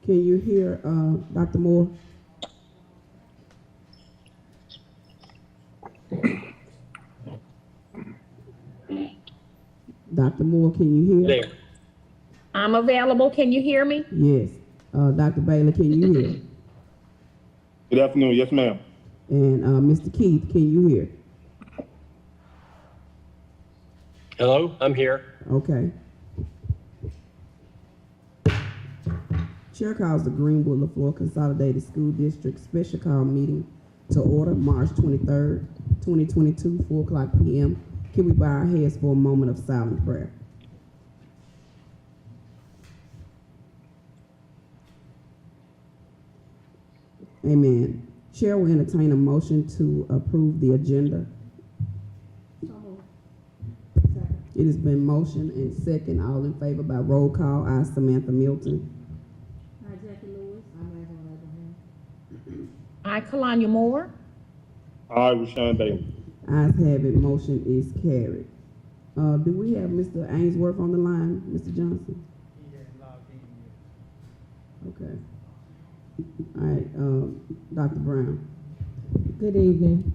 Can you hear Dr. Moore? Dr. Moore, can you hear? There. I'm available. Can you hear me? Yes. Dr. Bailey, can you hear? Good afternoon. Yes, ma'am. And Mr. Keith, can you hear? Hello, I'm here. Okay. Chair calls the Greenwood Leflore Consolidated School District Special Call Meeting to order March 23rd, 2022, 4 o'clock p.m. Can we bow our heads for a moment of silent prayer? Amen. Chair will entertain a motion to approve the agenda. It has been motioned and second. All in favor by roll call. I, Samantha Milton. Hi, Jackie Lewis. I, Kalanya Moore. Aye, Rashawn Bailey. Ayes have it. Motion is carried. Do we have Mr. Ainsworth on the line, Mr. Johnson? He has logged in yet. Okay. All right, Dr. Brown. Good evening.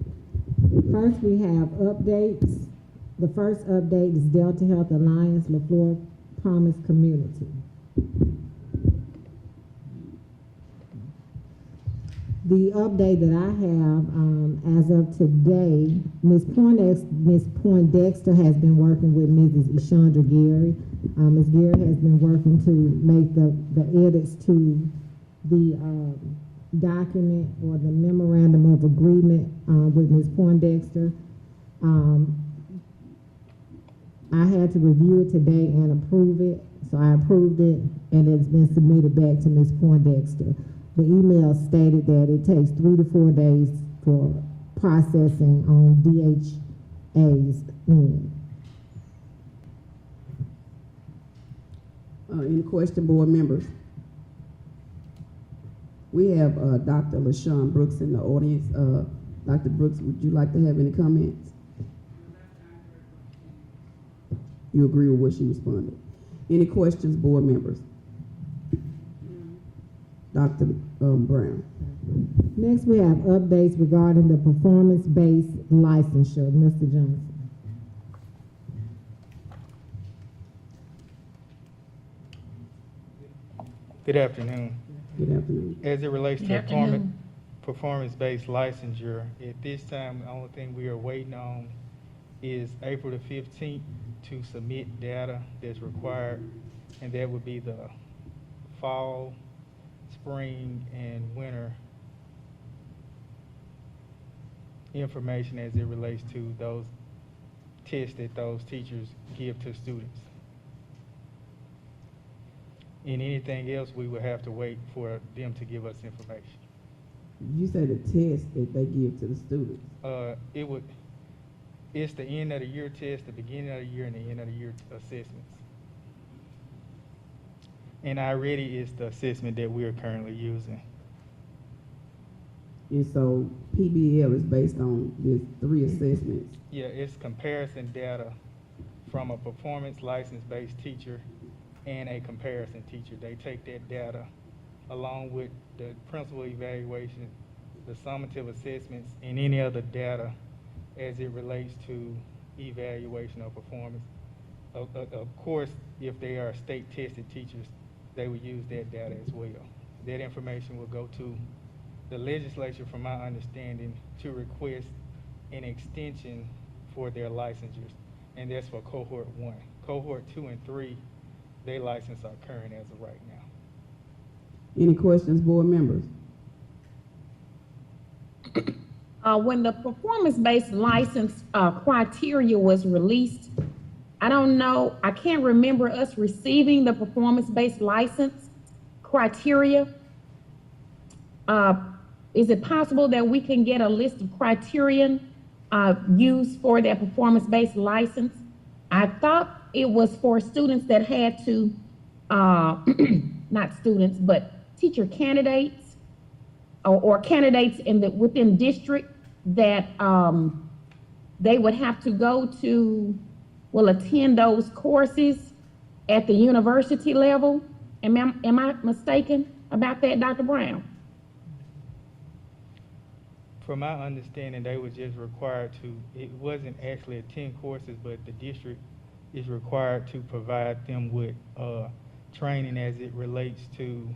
First, we have updates. The first update is Delta Health Alliance Leflore Promise Community. The update that I have, as of today, Ms. Poindexter has been working with Mrs. Ishandra Gary. Ms. Gary has been working to make the edits to the document or the memorandum of agreement with Ms. Poindexter. I had to review it today and approve it, so I approved it, and it's been submitted back to Ms. Poindexter. The email stated that it takes 3 to 4 days for processing on DHA's end. Any question, board members? We have Dr. LaShawn Brooks in the audience. Dr. Brooks, would you like to have any comments? You agree with what she responded? Any questions, board members? Dr. Brown. Next, we have updates regarding the performance-based licensure. Mr. Johnson. Good afternoon. Good afternoon. As it relates Good to afternoon. performance-based licensure, at this time, the only thing we are waiting on is April the 15th to submit data that's required, and that would be the fall, spring, and winter information as it relates to those tests that those teachers give to students. And anything else, we would have to wait for them to give us information. You say the test that they give to the students. It's the end of the year test, the beginning of the year, and the end of the year assessments. And iReady is the assessment that we are currently using. And so PBL is based on these 3 assessments. Yeah, it's comparison data from a performance license-based teacher and a comparison teacher. They take that data along with the principal evaluation, the summative assessments, and any other data as it relates to evaluation of performance. Of course, if they are state-tested teachers, they would use that data as well. That information will go to the legislature, from my understanding, to request an extension for their licensures, and that's for cohort 1. Cohort 2 and 3, their license are current as of right now. Any questions, board members? When the performance-based license criteria was released, I don't know, I can't remember us receiving the performance-based license criteria. Is it possible that we can get a list of criterion used for their performance-based license? I thought it was for students that had to, not students, but teacher candidates or candidates within district that they would have to go to, attend those courses at the university level. Am I mistaken? about that, Dr. Brown? From my understanding, they were just required to, it wasn't actually attend courses, but the district is required to provide them with training as it relates to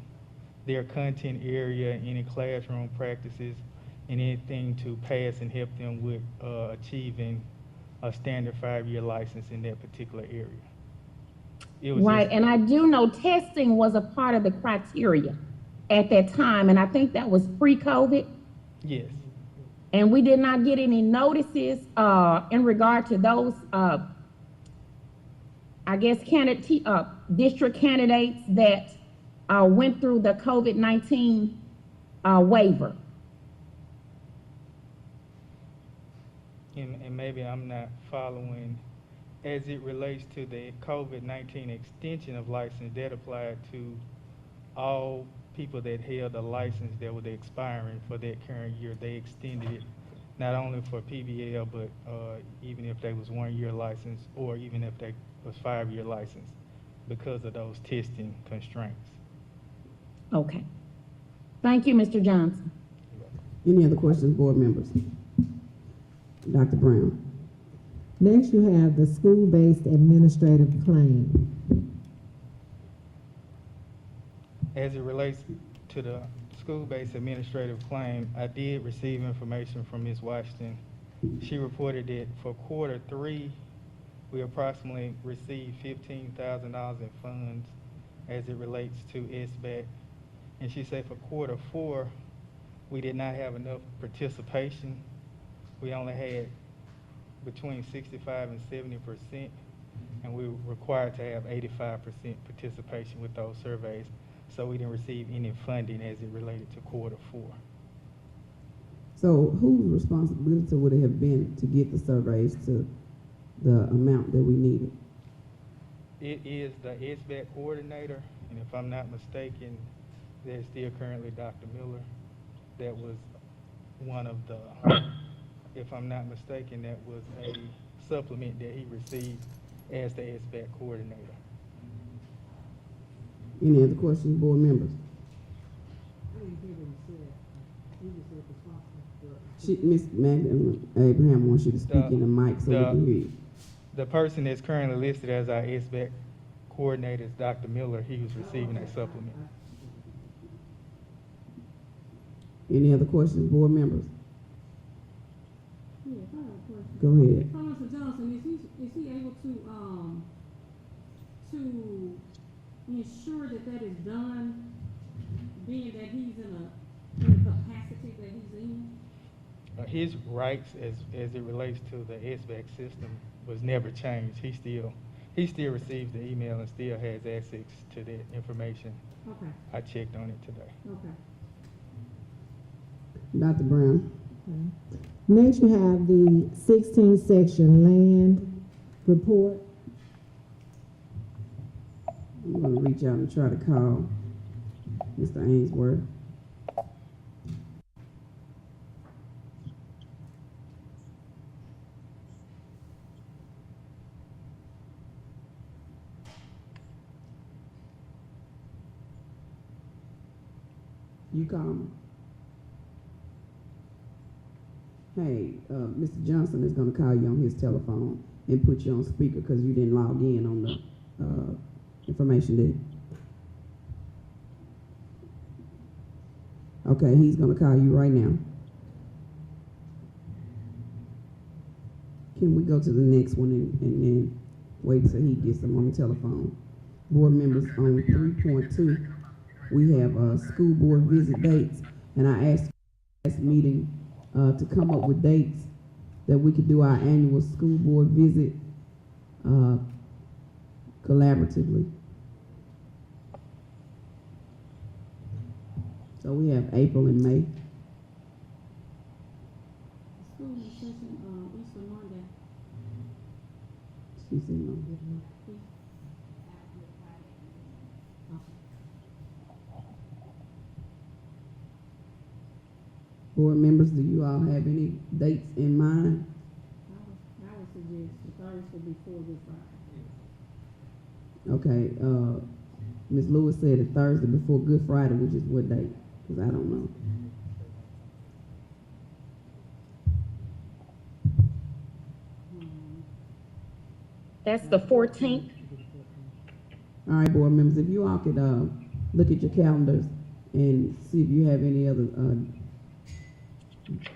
their content area, any classroom practices, and anything to pass and help them with achieving a standard 5-year license in that particular area. It was Right, just- and I do know testing was a part of the criteria at that time, and I think that was pre-COVID. Yes. And we did not get any notices in regard to those, I guess, district candidates that went through the COVID-19 waiver. And maybe I'm not following, as it relates to the COVID-19 extension of license, that applied to all people that held a license that was expiring for that current year. They extended it not only for PBL, but even if they was 1-year license, or even if they was 5-year license, because of those testing constraints. Okay. Thank you, Mr. Johnson. Any other questions, board members? Dr. Brown. Next, you have the school-based administrative claim. As it relates to the school-based administrative claim, I did receive information from Ms. Washington. She reported that for Q3, we approximately received $15,000 in funds as it relates to SBAC. And she said for Q4, we did not have enough participation. We only had between 65 and 70%, and we were required to have 85% participation with those surveys. So we didn't receive any funding as it related to Q4. So whose responsibility would it have been to get the surveys to the amount that we needed? It is the SBAC coordinator, and if I'm not mistaken, there's still currently Dr. Miller. That was one of the, if I'm not mistaken, that was a supplement that he received as the SBAC coordinator. Any other questions, board members? Miss Magdalene Abraham wants you to speak in the mic so we can hear you. The person that's currently listed as our SBAC coordinator is Dr. Miller. He was receiving a supplement. Any other questions, board members? Yes, I have a question. Go ahead. So, Mr. Johnson, is he able to ensure that is done, being that he's in a capacity that he's in? His rights as it relates to the SBAC system was never changed. He still receives the email and still has access to that information. Okay, I checked on it today. okay. Dr. Brown. Okay. Next, you have the 16 section land report. I'm going to reach out and try to call Mr. Ainsworth. You call me. Hey, Mr. Johnson is going to call you on his telephone and put you on speaker because you didn't log in on the information there. Okay, he's going to call you right now. Can we go to the next one and then wait till he gets them on the telephone? Board members, on 3.2, we have school board visit dates, and I asked last meeting to come up with dates that we could do our annual school board visit collaboratively. So we have April and May. School session, Easter Monday. She said no. Board members, do you all have any dates in mind? I would suggest the Thursday before this Friday. Okay, Ms. Lewis said it Thursday before Good Friday, which is what day? Because I don't know. That's the 14th. All right, board members, if you all could look at your calendars and see if you have any other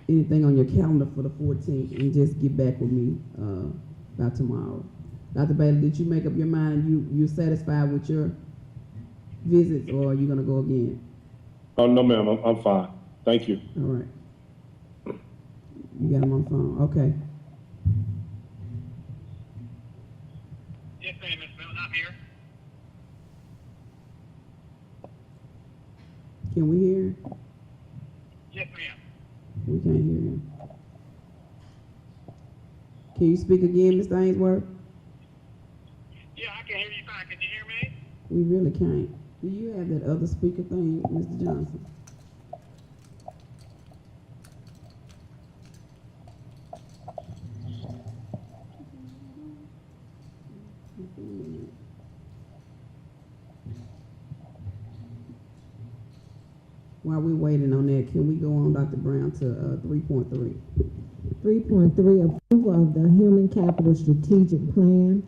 anything on your calendar for the 14th, and just get back with me by tomorrow. Dr. Bailey, did you make up your mind? You satisfied with your visits, or are you gonna go again? Oh, no, ma'am, I'm fine. Thank you. All right. You got them on the phone. Okay. Yes, ma'am, Ms. Mills, I'm here. Can we hear him? Yes, ma'am. We can't hear him. Can you speak again, Mr. Ainsworth? Yeah, I can hear you fine. Can you hear me? We really can't. Do you have that other speaker thing, Mr. Johnson? While we're waiting on that, can we go on, Dr. Brown, to 3.3? 3.3, approval of the Human Capital Strategic Plan.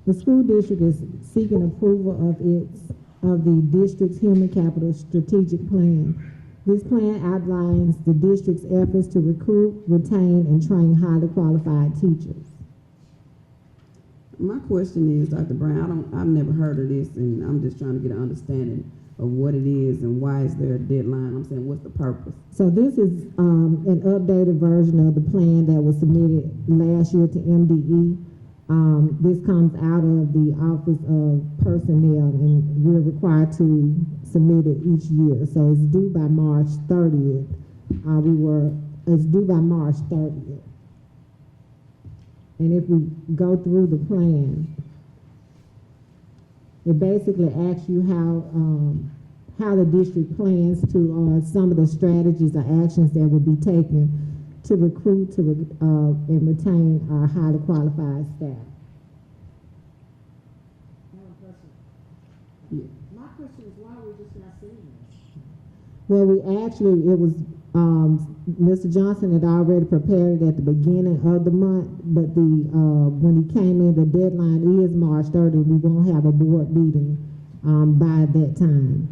The school district is seeking approval of the district's Human Capital Strategic Plan. This plan outlines the district's efforts to recruit, retain, and train highly qualified teachers. My question is, Dr. Brown, I've never heard of this, and I'm just trying to get an understanding of what it is and why is there a deadline. I'm saying, what's the purpose? So this is an updated version of the plan that was submitted last year to MDE. This comes out of the Office of Personnel, and we're required to submit it each year. So it's due by March 30th. It's due by March 30th. And if we go through the plan, it basically asks you how the district plans to, or some of the strategies or actions that will be taken to recruit and retain our highly qualified staff. Yeah. My question is, why are we just not seeing this? Well, it was, Mr. Johnson had already prepared it at the beginning of the month, but when he came in, the deadline is March 30th. We won't have a board meeting by that time.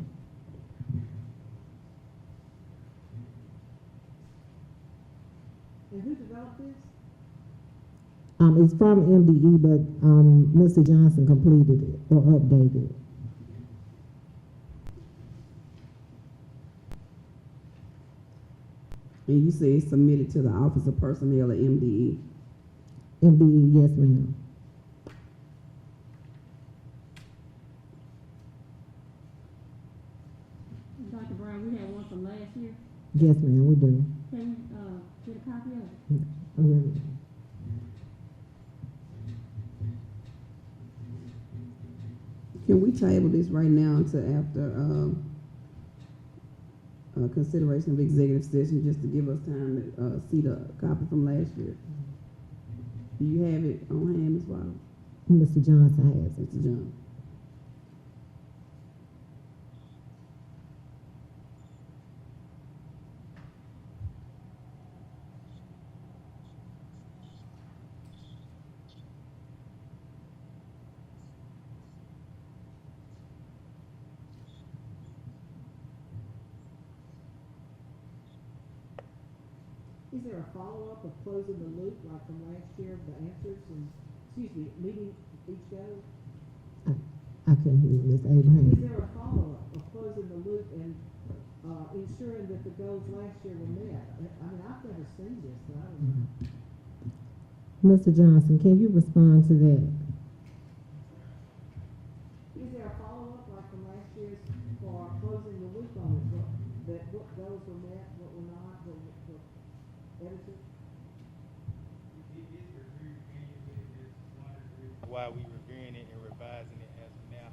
And who developed this? It's from MDE, but Mr. Johnson completed it or updated it. And you say it's submitted to the Office of Personnel at MDE. MDE, yes, ma'am. Dr. Brown, we had one from last year. Yes, ma'am, we do. Can we get a copy of it? We- Can we table this right now until after consideration of executive session, just to give us time to see the copy from last year? Do you have it on hand, Ms. Waddle? Mr. Johnson has it. Mr. John? Is there a follow-up of closing the loop, like from last year, the answers and, meeting each go? I couldn't hear you, Ms. Abraham. Is there a follow-up of closing the loop and, ensuring that the goals last year were met? I mean, I've never seen this, so I don't know. Mr. Johnson, can you respond to that? Is there a follow-up, like from last year's, for closing the loop on it, what goals were met, what were not, what edited? Why we reviewing it and revising it as of now.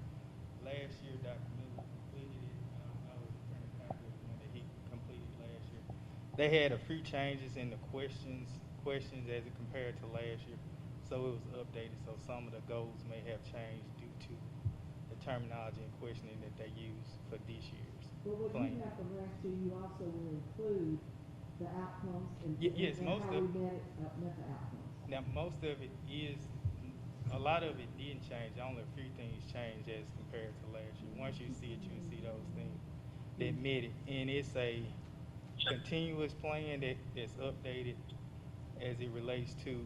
Last year, Dr. Miller completed it. I was trying to copy of the one that he completed last year. They had a few changes in the questions as it compared to last year. So it was updated. So some of the goals may have changed due to the terminology and questioning that they use for this year's But what plan. you have from last year, you also will include the outcomes and, Yes, and most how of- we met the outcomes. Now, most of it is, a lot of it didn't change. Only a few things changed as compared to last year. Once you see it, you can see those things that met it. And it's a continuous plan that's updated as it relates to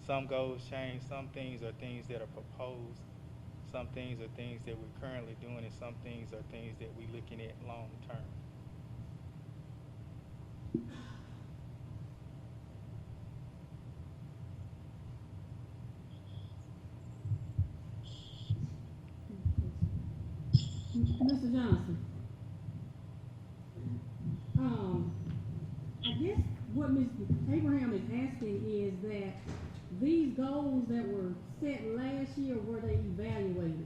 some goals change, some things are things that are proposed, some things are things that we're currently doing, and some things are things that we're looking at long term. Mr. Johnson, I guess what Mr. Abraham is asking is that these goals that were set last year, were they evaluated?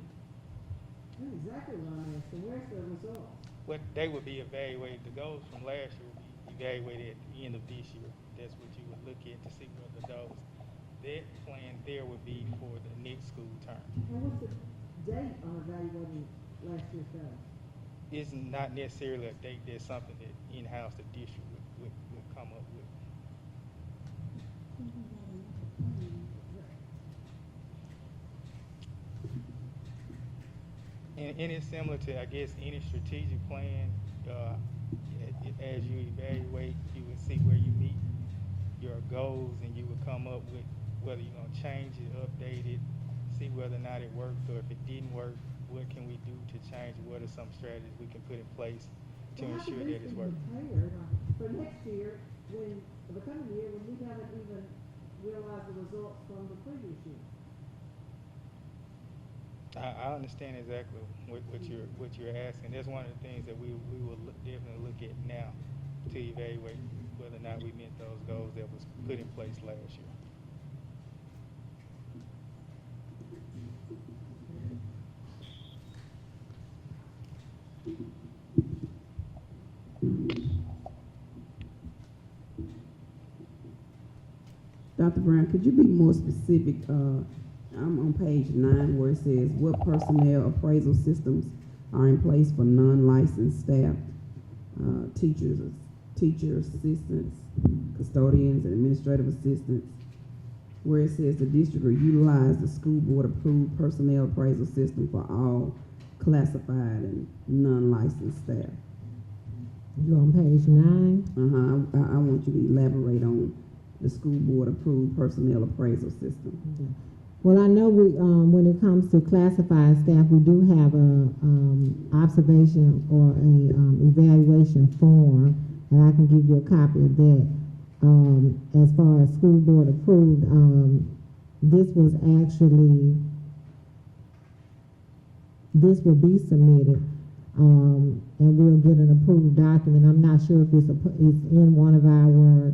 That's exactly what I'm asking. Where's the results? What they would be evaluated, the goals from last year would be evaluated at the end of this year. That's what you would look at to see whether those, that plan there would be for the next school term. And what's the date on evaluating last year's goals? It's not necessarily a date, that's something that in-house the district would come up with. And it's similar to, I guess, any strategic plan. As you evaluate, you would see where you meet your goals, and you would come up with whether you're going to change it, update it, see whether or not it worked, or if it didn't work, what can we do to change it? What are some strategies we can put in place to ensure that it's working? Prepared for next year, when, the coming year, when we haven't even realized the results from the previous year. I understand exactly what you're asking. That's one of the things that we will definitely look at now to evaluate whether or not we met those goals that was put in place last year. Dr. Brown, could you be more specific? I'm on page 9 where it says, what personnel appraisal systems are in place for non-licensed staff, teacher assistants, custodians, and administrative assistants, where it says the district will utilize the school board approved personnel appraisal system for all classified and non-licensed staff. You on page 9? I want you to elaborate on the school board approved personnel appraisal system. Okay. Well, I know we, when it comes to classified staff, we do have a observation or a evaluation form, and I can give you a copy of that. As far as school board approved, this will be submitted, and we'll get an approved document. I'm not sure if it's in one of our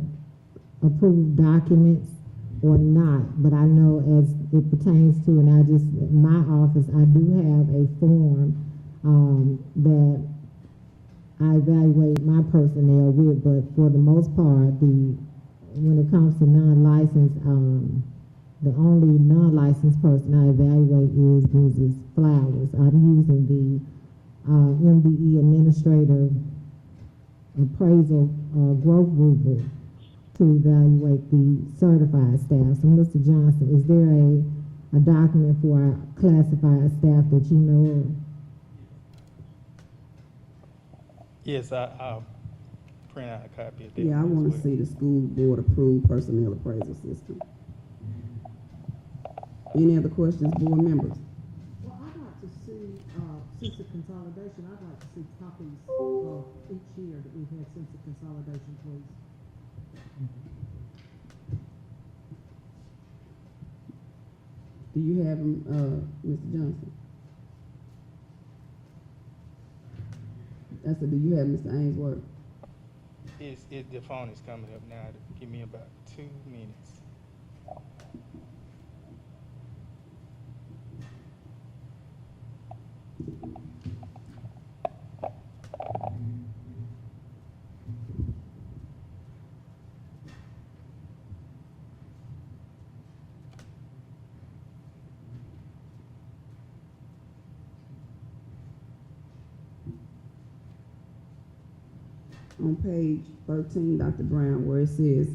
approved documents or not, but I know as it pertains to, and my office, I do have a form that I evaluate my personnel with, but for the most part, when it comes to non-licensed, the only non-licensed person I evaluate is Mrs. Flowers. I'm using the MBE administrative appraisal growth rubric to evaluate the certified staff. So, Mr. Johnson, is there a document for our classified staff that you know of? Yes, I'll print out a copy of that. Yeah, I want to see the school board approved personnel appraisal system. Any other questions, board members? Well, I'd like to see, since the consolidation, I'd like to see copies of each year that we've had since the consolidation, please. Do you have them, Mr. Johnson? I said, do you have Mr. Ainsworth? The phone is coming up now. Give me about 2 minutes. on page 13, Dr. Brown, where it says,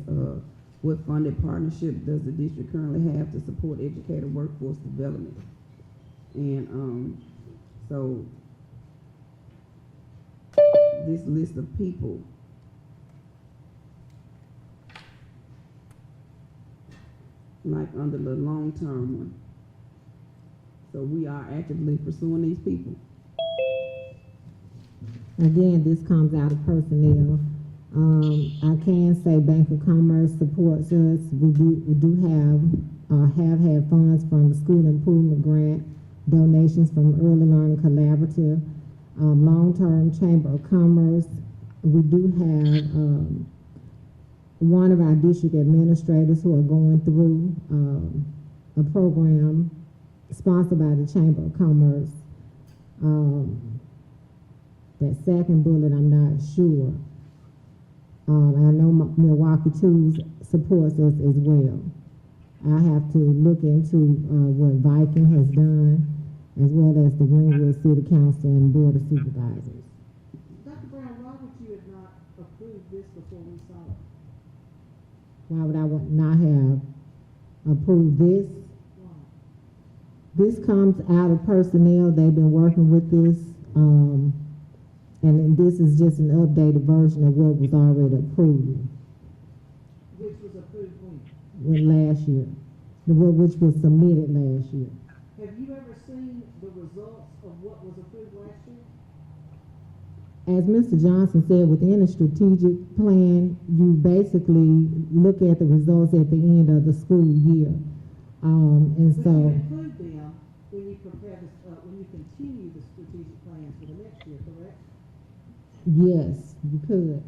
what funded partnership does the district currently have to support educator workforce development? And so this list of people, like under the long-term one, so we are actively pursuing these people. Again, this comes out of personnel. I can say Bank of Commerce supports us. We do have had funds from the School Improvement Grant, donations from Early Learning Collaborative, Long-Term Chamber of Commerce. We do have one of our district administrators who are going through a program sponsored by the Chamber of Commerce. That second bullet, I'm not sure. I know Milwaukee Tools supports us as well. I have to look into what Viking has done, as well as the Greenwood City Council and Board of Supervisors. Dr. Brown, why would you have not approved this before we saw it? Why would I not have approved this? Why? This comes out of personnel. They've been working with this. And this is just an updated version of what was already approved. Which was approved when? Last year, which was submitted last year. Have you ever seen the results of what was approved last year? As Mr. Johnson said, within a strategic plan, you basically look at the results at the end of the school year. And But so, you include them when you prepare this, when you continue the strategic plans for the next year, correct? yes, you could.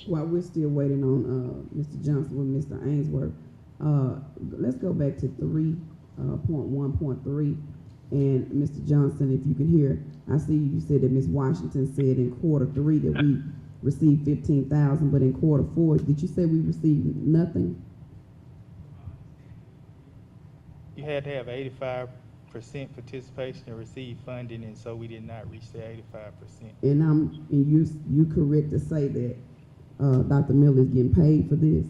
While we're still waiting on Mr. Johnson with Mr. Ainsworth, let's go back to 3.1.3. And Mr. Johnson, if you can hear, I see you said that Ms. Washington said in quarter 3 that we received 15,000, but in quarter 4, did you say we received nothing? You had to have 85% participation to receive funding, and so we did not reach the 85%. And you correct to say that Dr. Miller is getting paid for this?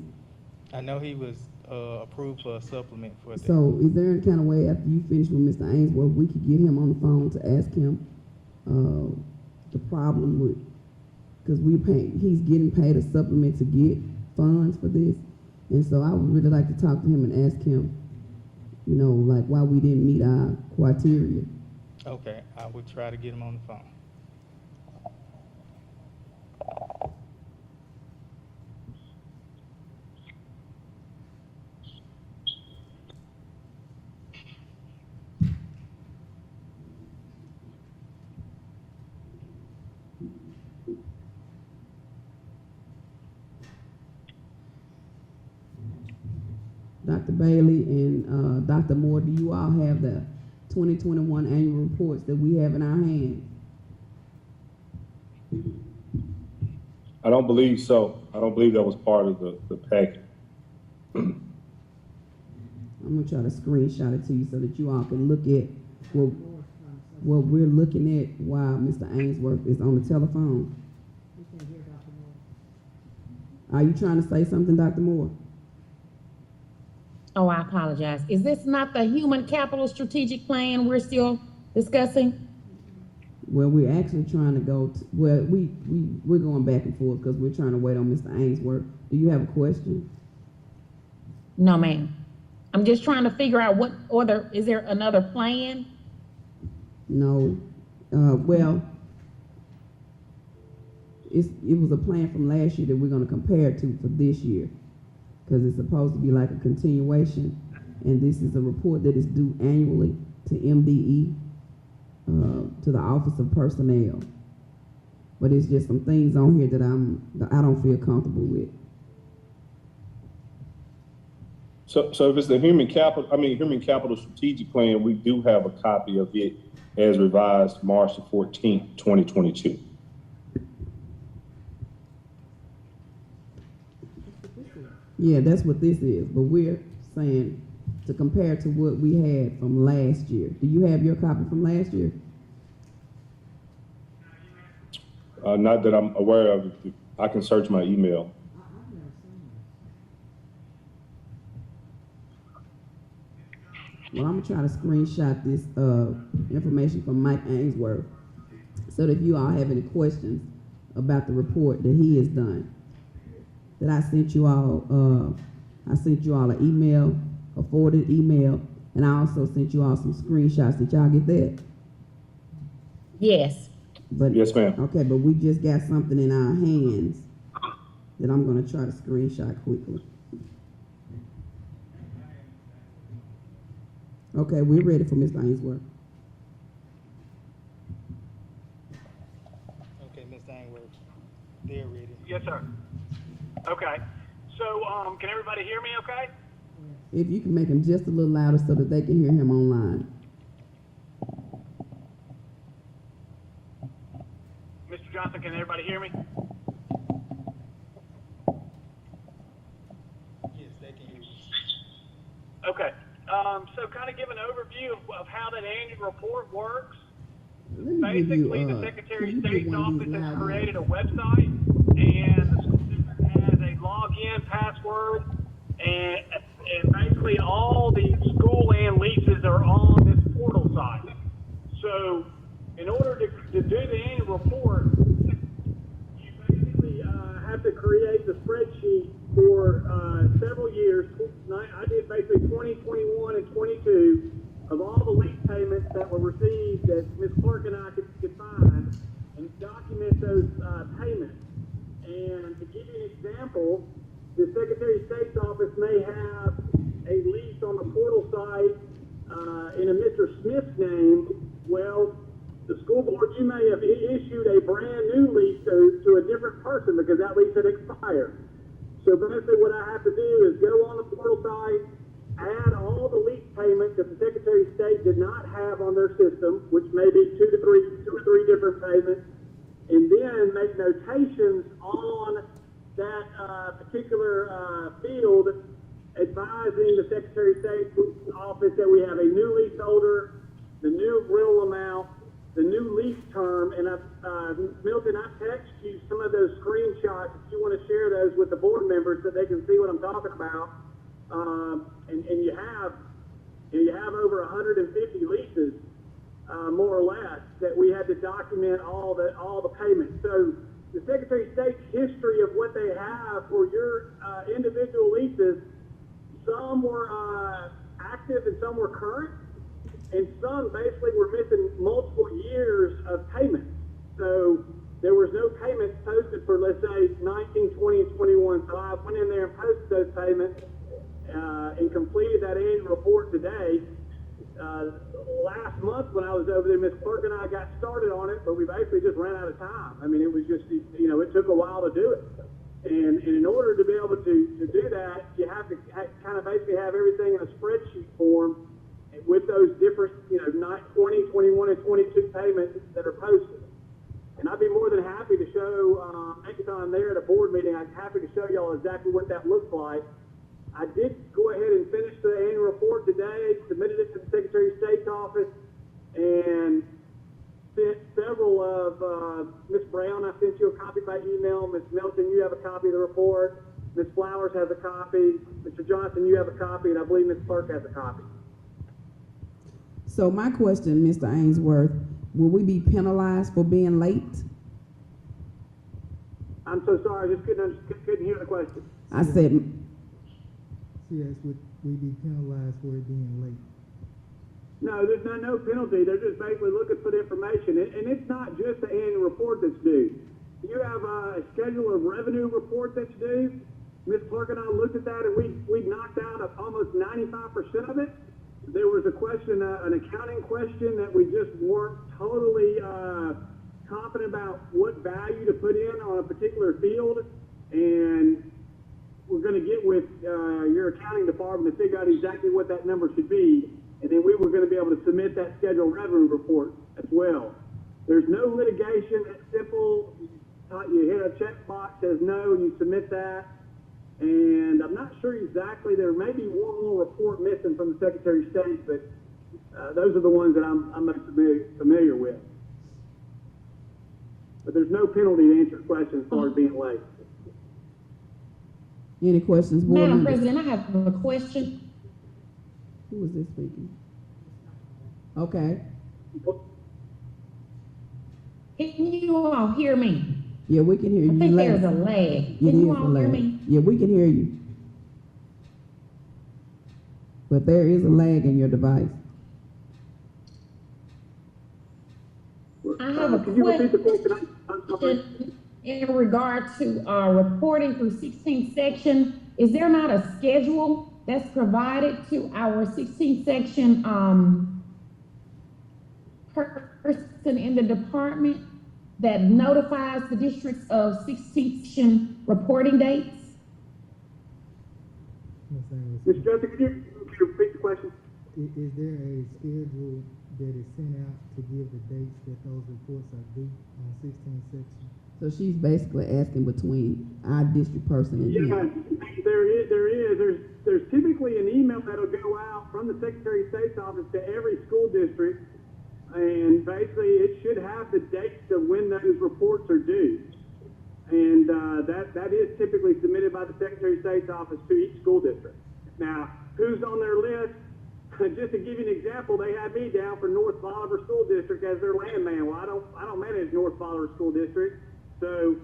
I know he was approved for a supplement for that. So is there any kind of way after you finish with Mr. Ainsworth, we could get him on the phone to ask him the problem with, because he's getting paid a supplement to get funds for this. And so I would really like to talk to him and ask him, you know, like why we didn't meet our criteria. Okay, I would try to get him on the phone. Dr. Bailey and Dr. Moore, do you all have the 2021 annual reports that we have in our hands? I don't believe so. I don't believe that was part of the packet. I'm gonna try to screenshot it to you so that you all can look at what we're looking at while Mr. Ainsworth is on the telephone. We can hear Dr. Moore. Are you trying to say something, Dr. Moore? Oh, I apologize. Is this not the human capital strategic plan we're still discussing? Well, we're actually trying to go to, we're going back and forth because we're trying to wait on Mr. Ainsworth. Do you have a question? No, ma'am. I'm just trying to figure out what other, is there another plan? No. Well, it was a plan from last year that we're going to compare to for this year, because it's supposed to be like a continuation, and this is a report that is due annually to MDE, to the Office of Personnel. But it's just some things on here that I don't feel comfortable with. So if it's the human capital strategic plan, we do have a copy of it as revised March the 14th, 2022. Yeah, that's what this is. But we're saying to compare to what we had from last year. Do you have your copy from last year? Not that I'm aware of. I can search my email. Well, I'm gonna try to screenshot this information from Mike Ainsworth so that if you all have any questions about the report that he has done, that I sent you all an email, a forwarded email, and I also sent you all some screenshots. Did y'all get that? Yes. But, Yes, ma'am. Okay, but we just got something in our hands that I'm gonna try to screenshot quickly. Okay, we're ready for Mr. Ainsworth. Okay, Ms. Ainsworth, they're ready. Yes, sir. Okay. So, can everybody hear me okay? If you can make him just a little louder so that they can hear him online. Mr. Johnson, can everybody hear me? Yes, they can hear you. Okay. So kind of give an overview of how that annual report works. Let me give Basically, you, the Secretary can of you give State's one of office these has loud created a ones? website, and the school district has a login password, and basically all the school land leases are on this portal site. So, in order to do the annual report, you basically have to create the spreadsheet for several years. I did basically 20, 21, and 22 of all the lease payments that were received that Ms. Clark and I could find, and document those payments. And to give you an example, the Secretary of State's office may have a lease on the portal site in a Mr. Smith's name. Well, the school board, you may have issued a brand new lease to a different person because that lease had expired. So basically what I have to do is go on the portal site, add all the lease payments that the Secretary of State did not have on their system, which may be two or three different payments, and then make notations on that particular field, advising the Secretary of State's office that we have a new leaseholder, the new rental amount, the new lease term, and Milton, I text you some of those screenshots if you want to share those with the board members so they can see what I'm talking about. And you have over 150 leases, more or less, that we had to document all the payments. So the Secretary of State's history of what they have for your individual leases, some were active and some were current, and some basically were missing multiple years of payments. So there was no payments posted for, let's say, 19, 20, and 21. So I went in there and posted those payments and completed that annual report today. Last month when I was over there, Ms. Clark and I got started on it, but we basically just ran out of time. I mean, it was just, it took a while to do it. And in order to be able to do that, you have to kind of basically have everything in a spreadsheet form with those different, 20, 21, and 22 payments that are posted. And I'd be more than happy to show, next time there at a board meeting, I'd be happy to show y'all exactly what that looks like. I did go ahead and finish the annual report today, submitted it to the Secretary of State's office, and sent several of, Ms. Brown, I sent you a copy by email. Ms. Melton, you have a copy of the report. Ms. Flowers has a copy. Mr. Johnson, you have a copy, and I believe Ms. Clark has a copy. So my question, Mr. Ainsworth, will we be penalized for being late? I'm so sorry, I just couldn't hear the question. I said, Yes, would we be penalized for it being late? No, there's no penalty. They're just basically looking for the information. And it's not just the annual report that's due. You have a schedule of revenue report that's due. Ms. Clark and I looked at that, and we knocked out almost 95% of it. There was a question, an accounting question that we just weren't totally confident about what value to put in on a particular field. And we're going to get with your accounting department to figure out exactly what that number should be. And then we were going to be able to submit that scheduled revenue report as well. There's no litigation. It's simple. You hit a checkbox, says no, and you submit that. And I'm not sure exactly, there may be one more report missing from the Secretary of State, but those are the ones that I'm most familiar with. But there's no penalty to answer questions as far as being late. Any questions, board Madam members? President, I have a question. Who was this speaking? Okay. Can you all hear me? Yeah, we can hear you. I think late. there's a lag. It Can is you a all hear lag. me? Yeah, we can hear you. But there is a lag in your device. I have a Could you repeat the question? question in regard to reporting through 16th section. Is there not a schedule that's provided to our 16th section person in the department that notifies the districts of 16th section reporting dates? Ms. Joseph, could you repeat the question? Is there a schedule that is sent out to give the dates that those reports are due on 16 section? So she's basically asking between our district person and him. There is. There's typically an email that'll go out from the Secretary of State's office to every school district, and basically it should have the dates of when those reports are due. And that is typically submitted by the Secretary of State's office to each school district. Now, who's on their list? Just to give you an example, they have me down for North Bolivar School District as their landman. Well, I don't manage North Bolivar School District, so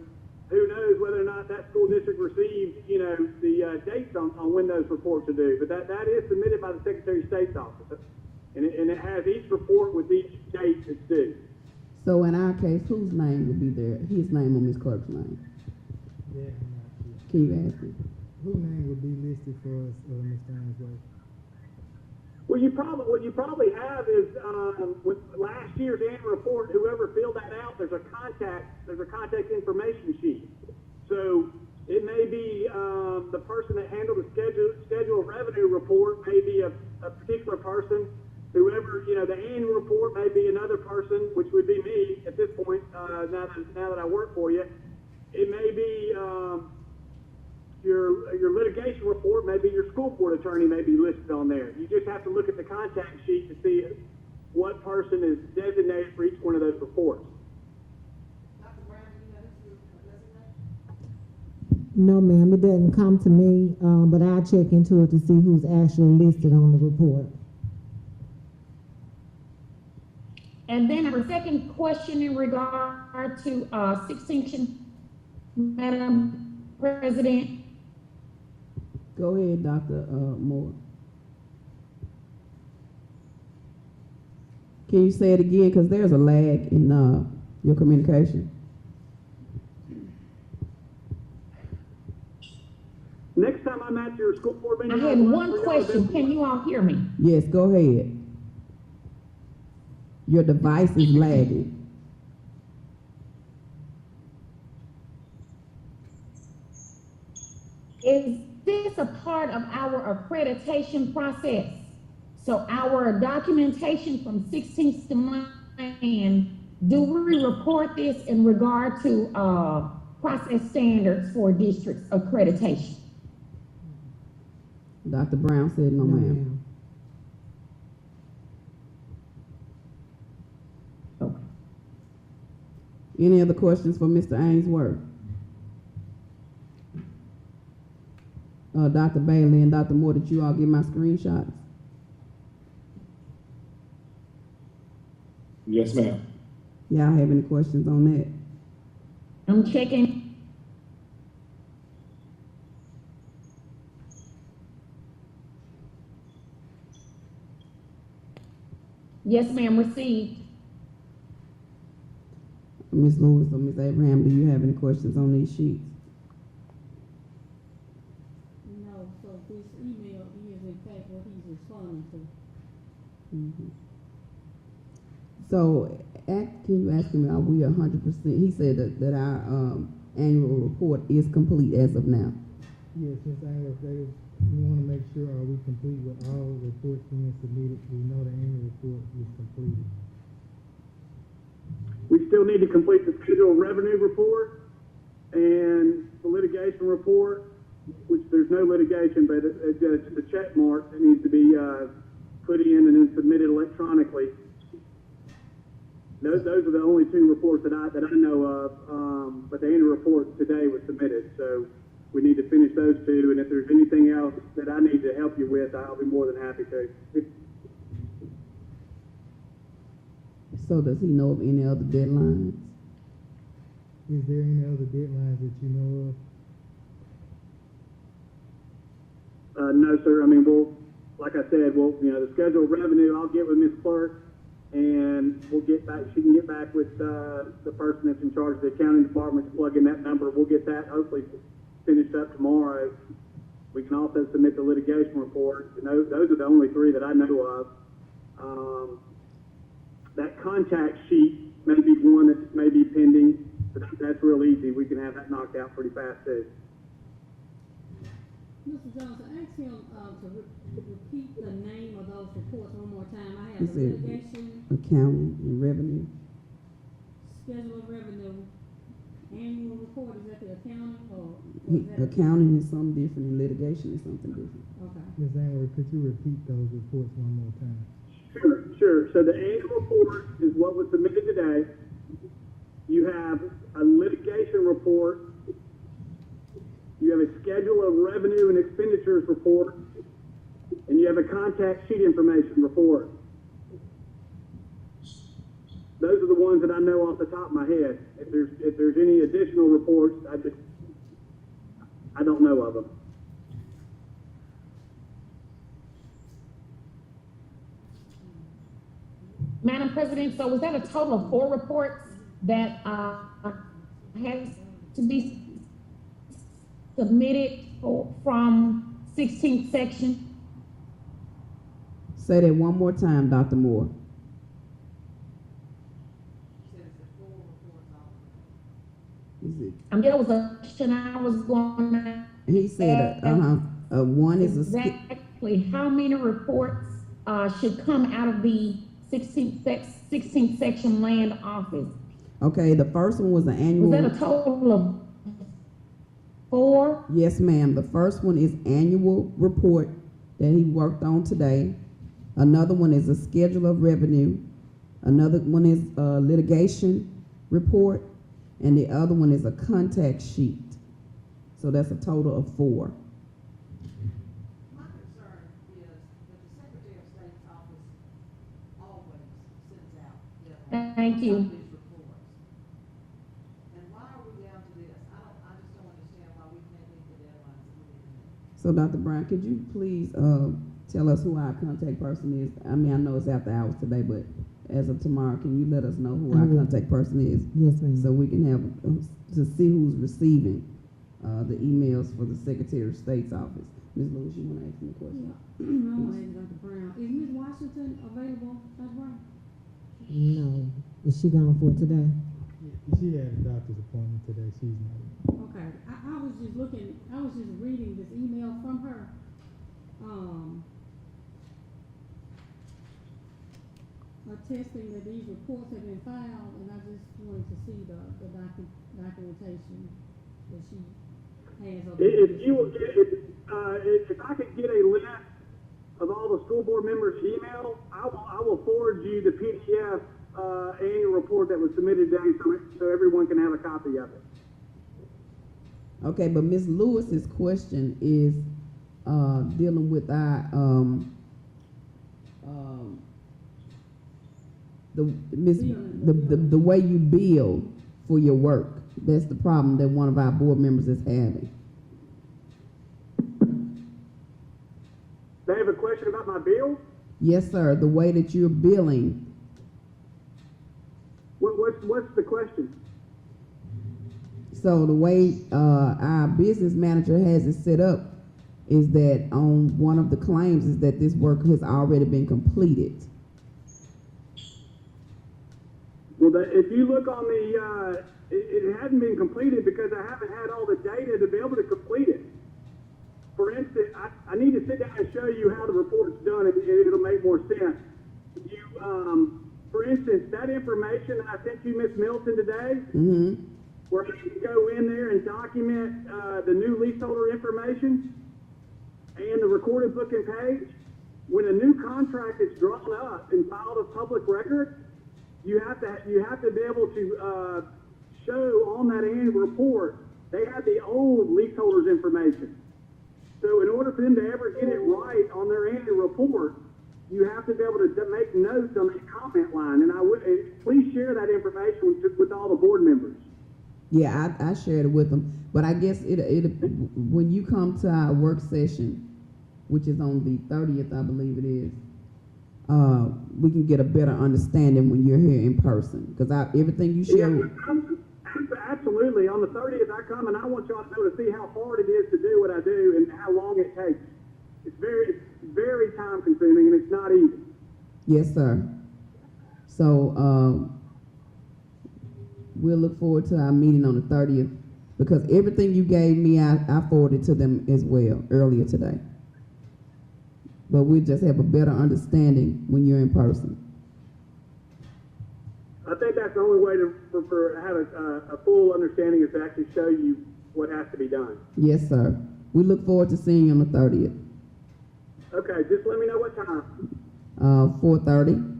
who knows whether or not that school district received, the dates on when those reports are due. But that is submitted by the Secretary of State's office, and it has each report with each date it's due. So in our case, whose name would be there? His name or Ms. Clerk's name? Yeah, I'm not sure. Can you ask him? Whose name would be listed for us, Mr. Ainsworth? Well, what you probably have is with last year's annual report. Whoever filled that out, there's a contact information sheet. So it may be the person that handled the schedule revenue report may be a particular person. Whoever, the annual report may be another person, which would be me at this point. Now that I work for you, it may be. Your litigation report, maybe your school board attorney may be listed on there. You just have to look at the contact sheet to see what person is designated for each one of those reports. Dr. Brown, do you know who to designate? No, ma'am, it doesn't come to me, but I'll check into it to see who's actually listed on the report. And then our second question in regard to 16th, Madam President. Go ahead, Dr. Moore. Can you say it again? Because there's a lag in your communication. Next time I'm at your school board meeting, I had one question. Can you all hear me? Yes, go ahead. Your device is lagging. Is this a part of our accreditation process? So our documentation from 16th to mine, do we report this in regard to process standards for districts accreditation? Dr. Brown said no, ma'am. Okay. Any other questions for Mr. Ainsworth? Dr. Bailey and Dr. Moore, did you all get my screenshots? Yes, ma'am. Y'all have any questions on that? I'm checking. Yes, ma'am, received. Ms. Lewis or Ms. Abraham, do you have any questions on these sheets? No, so this email is in fact what he's responding to. Mm-hmm. So, can you ask him, are we 100%? He said that our annual report is complete as of now. Yes, Ms. Ainsworth, we want to make sure are we complete with all reports being submitted. We know the annual report is completed. We still need to complete the schedule revenue report and the litigation report, which there's no litigation, but it's just a check mark that needs to be put in and then submitted electronically. Those are the only two reports that I know of, but the annual report today was submitted, so we need to finish those two, and if there's anything else that I need to help you with, I'll be more than happy to. So does he know of any other deadlines? Is there any other deadlines that you know of? No, sir. I mean, like I said, the schedule of revenue, I'll get with Ms. Clerk, and we'll get back, she can get back with the person that's in charge of the accounting department to plug in that number. We'll get that hopefully finished up tomorrow. We can also submit the litigation report, and those are the only three that I know of. That contact sheet may be one that may be pending, but that's real easy. We can have that knocked out pretty fast too. Mr. Johnson, ask him to repeat the name of those reports one more time. I He have the said litigation, accounting and revenue. schedule of revenue, annual report. Is that the accounting or is that? Accounting is something different and litigation is something different. Okay. Ms. Angler, could you repeat those reports one more time? Sure. So the annual report is what was submitted today. You have a litigation report. You have a schedule of revenue and expenditures report, and you have a contact sheet information report. Those are the ones that I know off the top of my head. If there's any additional reports, I don't know of them. Madam President, so was that a total of 4 reports that has to be submitted from 16th section? Say that one more time, Dr. Moore. Is it? That was a question I was going to. He said, one is exactly how many reports should come out of the 16th section land office. Okay, the first one was an annual. Was that a total of 4? Yes, ma'am. The first one is annual report that he worked on today. Another one is a schedule of revenue. Another one is a litigation report. And the other one is a contact sheet. So that's a total of 4. My concern is that the Secretary of State's office always sends out deadlines. Thank you. These reports. And why are we down to this? I just don't understand why we can't meet the deadlines that we need to meet. So Dr. Brown, could you please tell us who our contact person is? I mean, I know it's after hours today, but as of tomorrow, can you let us know who our contact person is? Yes, ma'am. So we can have, to see who's receiving the emails for the Secretary of State's office. Ms. Lewis, you want to ask me a question? I want to ask Dr. Brown. Is Ms. Washington available, Dr. Brown? No. Is she gone for today? She had a doctor's appointment today. She's not. Okay. I was just reading this email from her. Attesting that these reports have been filed, and I just wanted to see the documentation that she has. If I could get a list of all the school board members' emails, I will forward you the PDF annual report that was submitted today, so everyone can have a copy of it. Okay, but Ms. Lewis's question is dealing with our the way you bill for your work. That's the problem that one of our board members is having. They have a question about my bill? Yes, sir. The way that you're billing. What's the question? So the way our business manager has it set up is that on one of the claims is that this work has already been completed. Well, if you look on the, it hadn't been completed because I haven't had all the data to be able to complete it. For instance, I need to sit down and show you how the report's done, and it'll make more sense. For instance, that information that I sent you, Ms. Milton, today, where you can go in there and document the new leaseholder information and the recorded booking page. When a new contract is drawn up and filed as public record, you have to be able to show on that annual report they had the old leaseholder's information. So in order for them to ever get it right on their annual report, you have to be able to make notes on that comment line. And please share that information with all the board members. Yeah, I shared it with them, but I guess when you come to our work session, which is on the 30th, I believe it is, we can get a better understanding when you're here in person, because everything you share. Yeah, absolutely. On the 30th, I come and I want y'all to be able to see how hard it is to do what I do and how long it takes. It's very time consuming and it's not easy. Yes, sir. So we'll look forward to our meeting on the 30th, because everything you gave me, I forwarded to them as well earlier today. But we'll just have a better understanding when you're in person. I think that's the only way to have a full understanding is to actually show you what has to be done. Yes, sir. We look forward to seeing you on the 30th. Okay, just let me know what time. 4:30.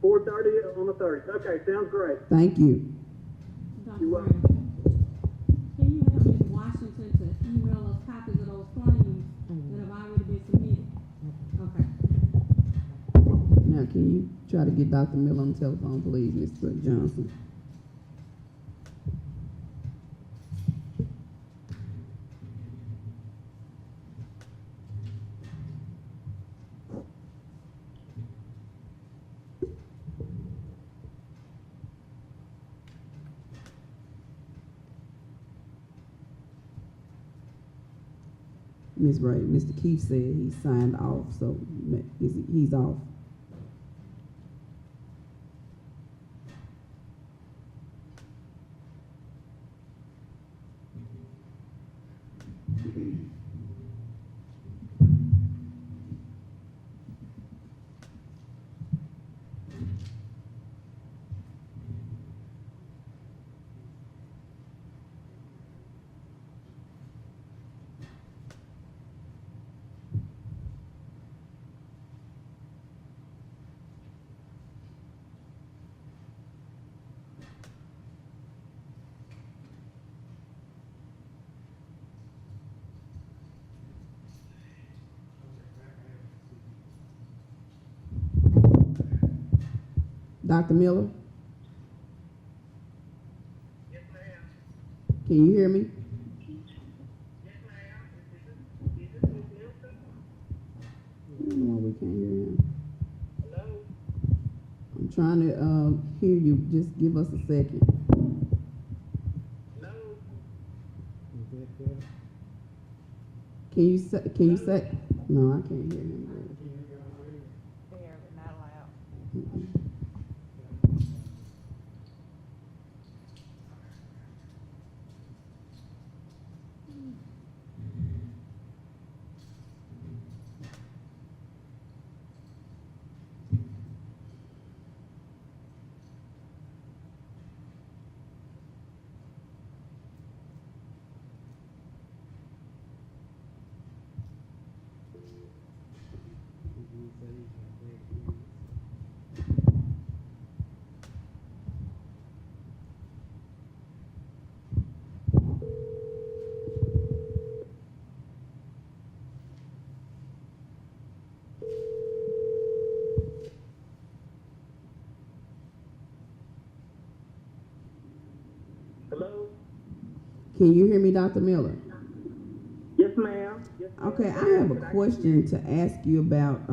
4:30 on the 30th. Okay, sounds great. Thank you. Dr. Brown, can you have Ms. Washington to email us copies of those claims that have already been submitted? Okay. Now, can you try to get Dr. Miller on the telephone, please, Mr. Johnson? Ms. Ray, Mr. Keith said he signed off, so he's off. Dr. Miller? Yes, ma'am. Can you hear me? Yes, ma'am. Is this Ms. Nielsen? I don't know why we can't hear him. Hello? I'm trying to hear you. Just give us a second. Hello? Is that better? Can you say? No, I can't hear him. There, but not loud. Mm-mm. Hello? Can you hear me, Dr. Miller? Yes, ma'am. Yes, ma'am. Okay, I have a question to ask you about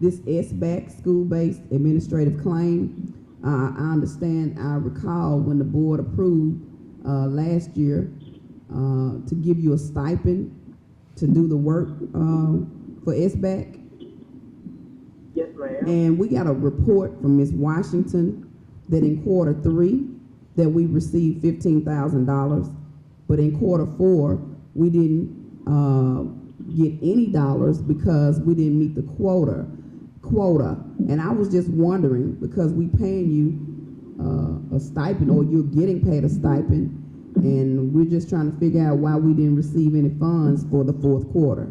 this SBAC, school-based administrative claim. I understand, I recall when the board approved last year to give you a stipend to do the work for SBAC. Yes, ma'am. And we got a report from Ms. Washington that in quarter 3 that we received $15,000, but in quarter 4 we didn't get any dollars because we didn't meet the quota. And I was just wondering, because we paying you a stipend, or you're getting paid a stipend, and we're just trying to figure out why we didn't receive any funds for the fourth quarter.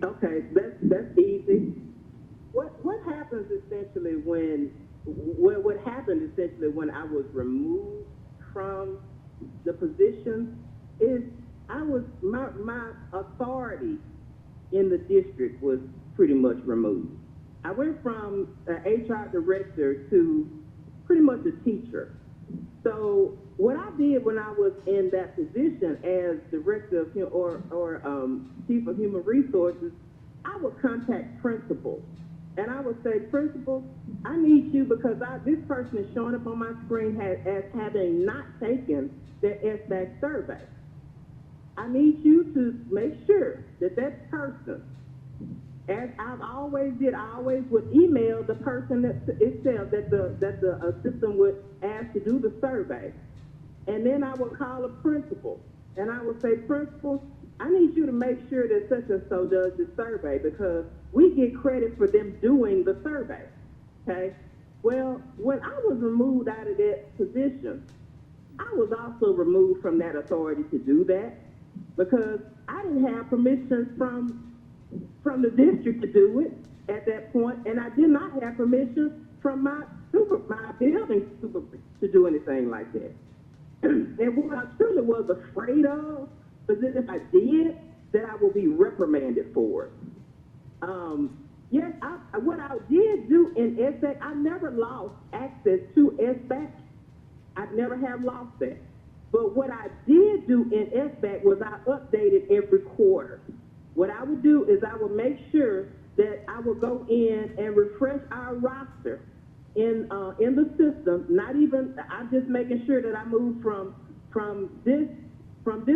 Okay, that's easy. What happens essentially what happened essentially when I was removed from the position is my authority in the district was pretty much removed. I went from an HR director to pretty much a teacher. So what I did when I was in that position as director of chief of human resources, I would contact principals, and I would say, principal, I need you because this person is showing up on my screen as having not taken their SBAC survey. I need you to make sure that person, as I always did, I always would email the person itself that the system would ask to do the survey. And then I would call a principal, and I would say, principal, I need you to make sure that such and so does the survey because we get credit for them doing the survey, okay? Well, when I was removed out of that position, I was also removed from that authority to do that because I didn't have permission from the district to do it at that point, and I did not have permission from my building supervisor to do anything like that. And what I truly was afraid of was that if I did, that I would be reprimanded for it. Yes, what I did do in SBAC, I never lost access to SBAC. I never have lost that. But what I did do in SBAC was I updated every quarter. What I would do is I would make sure that I would go in and refresh our roster in the system. I'm just making sure that I move from this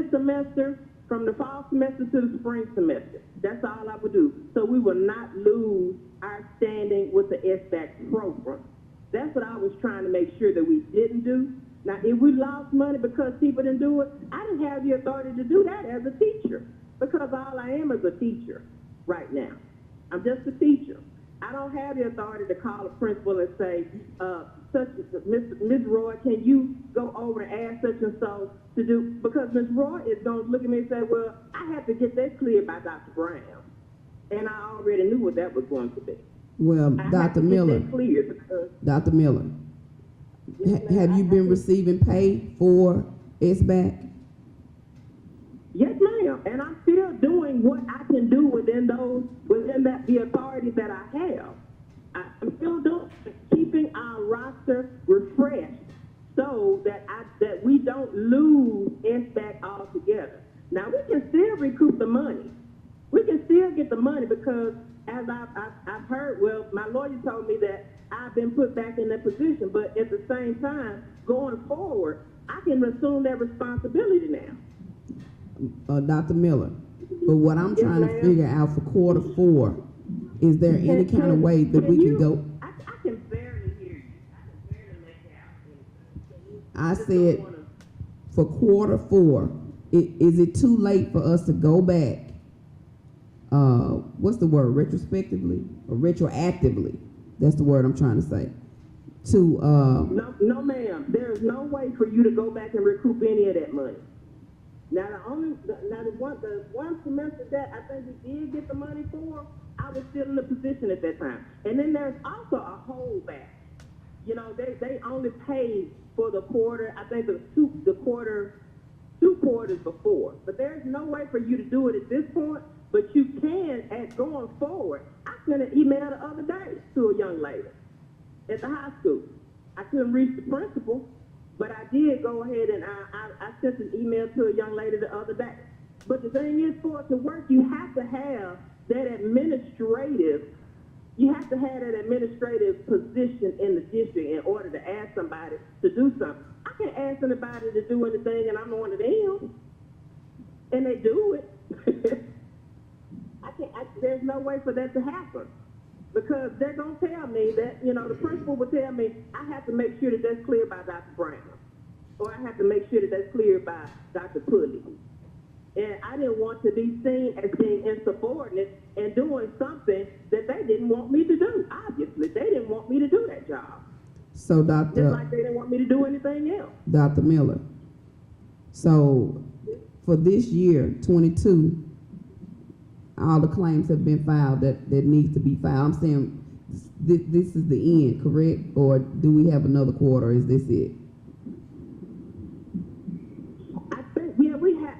semester, from the fall semester to the spring semester. That's all I would do. So we will not lose our standing with the SBAC program. That's what I was trying to make sure that we didn't do. Now, if we lost money because people didn't do it, I didn't have the authority to do that as a teacher because all I am is a teacher right now. I'm just a teacher. I don't have the authority to call a principal and say, Ms. Roy, can you go over and ask such and so to do, because Ms. Roy is going to look at me and say, well, I have to get that cleared by Dr. Brown. And I already knew what that was going to be. Well, Dr. Miller, Dr. Miller, have you been receiving pay for SBAC? Yes, ma'am. And I'm still doing what I can do within the authority that I have. I'm still keeping our roster refreshed so that we don't lose SBAC altogether. Now, we can still recoup the money. We can still get the money because, as I've heard, well, my lawyer told me that I've been put back in that position, but at the same time, going forward, I can assume that responsibility now. Dr. Miller, but what I'm trying to figure out for quarter 4, is there any kind of way that we can go? I can barely hear you. I can barely make out anything. I said for quarter 4, is it too late for us to go back? What's the word? Retrospectively or retroactively? That's the word I'm trying to say. No, ma'am. There is no way for you to go back and recoup any of that money. Now, the one semester that I think we did get the money for, I was still in the position at that time. And then there's also a holdback. You know, they only paid for the quarter, I think two quarters before. But there's no way for you to do it at this point, but you can going forward. I sent an email the other day to a young lady at the high school. I couldn't reach the principal, but I did go ahead and I sent an email to a young lady the other day. But the thing is, for it to work, you have to have that administrative position in the district in order to ask somebody to do something. I can't ask anybody to do anything and I'm one of them. And they do it. There's no way for that to happen. Because they're going to tell me that, the principal will tell me, I have to make sure that that's cleared by Dr. Brown. Or I have to make sure that that's cleared by Dr. Pulley. And I didn't want to be seen as being insubordinate and doing something that they didn't want me to do. Obviously, they didn't want me to do that job. So Just like they didn't want me to do anything else. Dr. Miller, so for this year, 22, all the claims have been filed that needs to be filed. I'm saying this is the end, correct? Or do we have another quarter? Is this it? I think, yeah, we have,